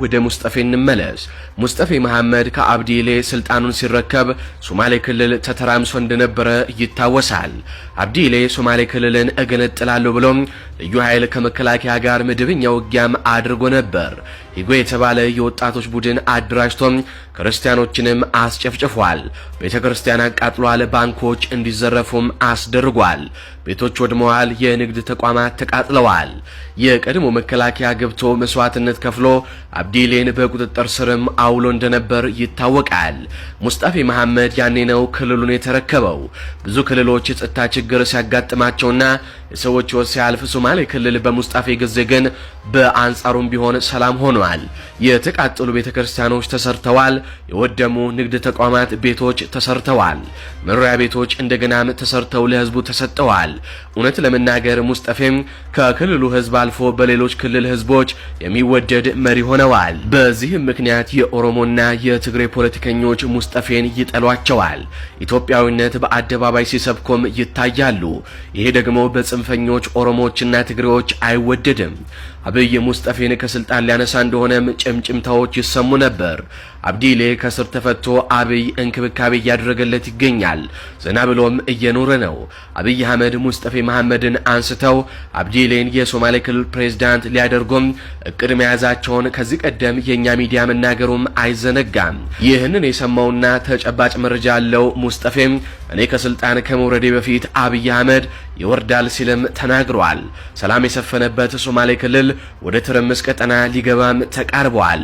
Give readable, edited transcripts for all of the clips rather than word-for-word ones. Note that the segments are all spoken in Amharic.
ወደ ሙስጠፌ እንመለስ። ሙስጠፌ መሐመድ ከአብዲሌ ስልጣኑን ሲረከብ ሶማሌ ክልል ተተራምሶ እንደነበረ ይታወሳል። አብዲሌ ሶማሌ ክልልን እገነጥላለሁ ብሎም ልዩ ኃይል ከመከላከያ ጋር መደበኛ ውጊያም አድርጎ ነበር። ሂጎ የተባለ የወጣቶች ቡድን አደራጅቶም ክርስቲያኖችንም አስጨፍጭፏል። ቤተክርስቲያን አቃጥሏል። ባንኮች እንዲዘረፉም አስደርጓል። ቤቶች ወድመዋል። የንግድ ተቋማት ተቃጥለዋል። የቀድሞ መከላከያ ገብቶ መስዋዕትነት ከፍሎ አብዲሌን በቁጥጥር ስርም አውሎ እንደነበር ይታወቃል። ሙስጠፌ መሐመድ ያኔ ነው ክልሉን የተረከበው። ብዙ ክልሎች የጸጥታ ችግር ሲያጋጥማቸውና የሰዎች ሕይወት ሲያልፍ ሶማሌ ክልል በሙስጠፌ ጊዜ ግን በአንጻሩም ቢሆን ሰላም ሆኗል። የተቃጠሉ ቤተክርስቲያኖች ተሰርተዋል። የወደሙ ንግድ ተቋማት ቤቶች ተሰርተዋል። መኖሪያ ቤቶች እንደገናም ተሰርተው ለህዝቡ ተሰጥተዋል። እውነት ለመናገር ሙስጠፌም ከክልሉ ህዝብ አልፎ በሌሎች ክልል ህዝቦች የሚወደድ መሪ ሆነዋል። በዚህም ምክንያት የኦሮሞና የትግሬ ፖለቲከኞች ሙስጠፌን ይጠሏቸዋል። ኢትዮጵያዊነት በአደባባይ ሲሰብኩም ይታያሉ። ይሄ ደግሞ በጽንፈኞች ኦሮሞዎችና ትግሬዎች አይወደድም። አብይ ሙስጠፌን ከስልጣን ሊያነሳ እንደሆነም ጭምጭምታዎች ይሰሙ ነበር። አብዲሌ ከስር ተፈቶ አብይ እንክብካቤ እያደረገለት ይገኛል። ዘና ብሎም እየኖረ ነው። አብይ አህመድ ሙስጠፌ መሐመድን አንስተው አብዲሌን የሶማሌ ክልል ፕሬዝዳንት ሊያደርጉም እቅድ መያዛቸውን ከዚህ ቀደም የኛ ሚዲያ መናገሩም አይዘነጋም። ይህንን የሰማውና ተጨባጭ መረጃ ያለው ሙስጠፌም እኔ ከስልጣን ከመውረዴ በፊት አብይ አህመድ ይወርዳል ሲልም ተናግሯል። ሰላም የሰፈነበት ሶማሌ ክልል ወደ ትርምስ ቀጠና ሊገባም ተቃርቧል።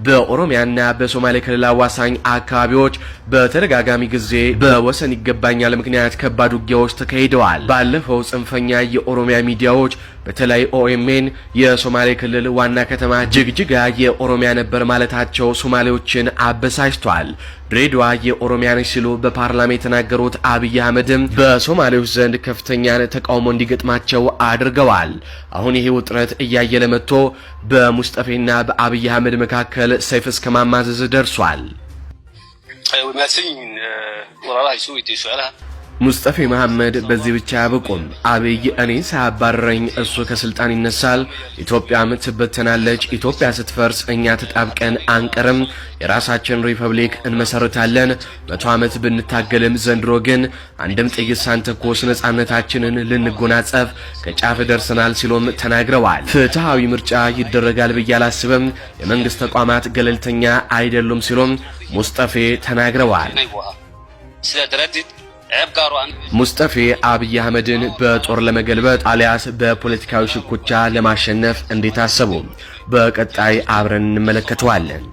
በኦሮሚያና በሶማሌ ክልል አዋሳኝ አካባቢዎች በተደጋጋሚ ጊዜ በወሰን ይገባኛል ምክንያት ከባድ ውጊያዎች ተካሂደዋል። ባለፈው ጽንፈኛ የኦሮሚያ ሚዲያዎች በተለይ ኦኤምኤን የሶማሌ ክልል ዋና ከተማ ጅግጅጋ የኦሮሚያ ነበር ማለታቸው ሶማሌዎችን አበሳጭቷል። ድሬዳዋ የኦሮሚያ ነች ሲሉ በፓርላማ የተናገሩት አብይ አህመድም በሶማሌዎች ዘንድ ከፍተኛ ተቃውሞ እንዲገጥማቸው አድርገዋል። አሁን ይሄ ውጥረት እያየለ መጥቶ በሙስጠፌና በአብይ አህመድ መካከል ሰይፍ እስከ ማማዘዝ ደርሷል። ሙስጠፌ መሐመድ በዚህ ብቻ ያበቁም። አብይ እኔ ሳያባረረኝ እሱ ከስልጣን ይነሳል፣ ኢትዮጵያም ትበተናለች። ኢትዮጵያ ስትፈርስ እኛ ተጣብቀን አንቀርም፣ የራሳችን ሪፐብሊክ እንመሰርታለን። 100 ዓመት ብንታገልም ዘንድሮ ግን አንድም ጥይት ሳንተኮስ ነጻነታችንን ልንጎናጸፍ ከጫፍ ደርሰናል ሲሉም ተናግረዋል። ፍትሃዊ ምርጫ ይደረጋል ብዬ አላስብም፣ የመንግስት ተቋማት ገለልተኛ አይደሉም ሲሉም ሙስጠፌ ተናግረዋል። ሙስጠፌ አብይ አህመድን በጦር ለመገልበጥ አሊያስ በፖለቲካዊ ሽኩቻ ለማሸነፍ እንዴት አሰቡ? በቀጣይ አብረን እንመለከተዋለን።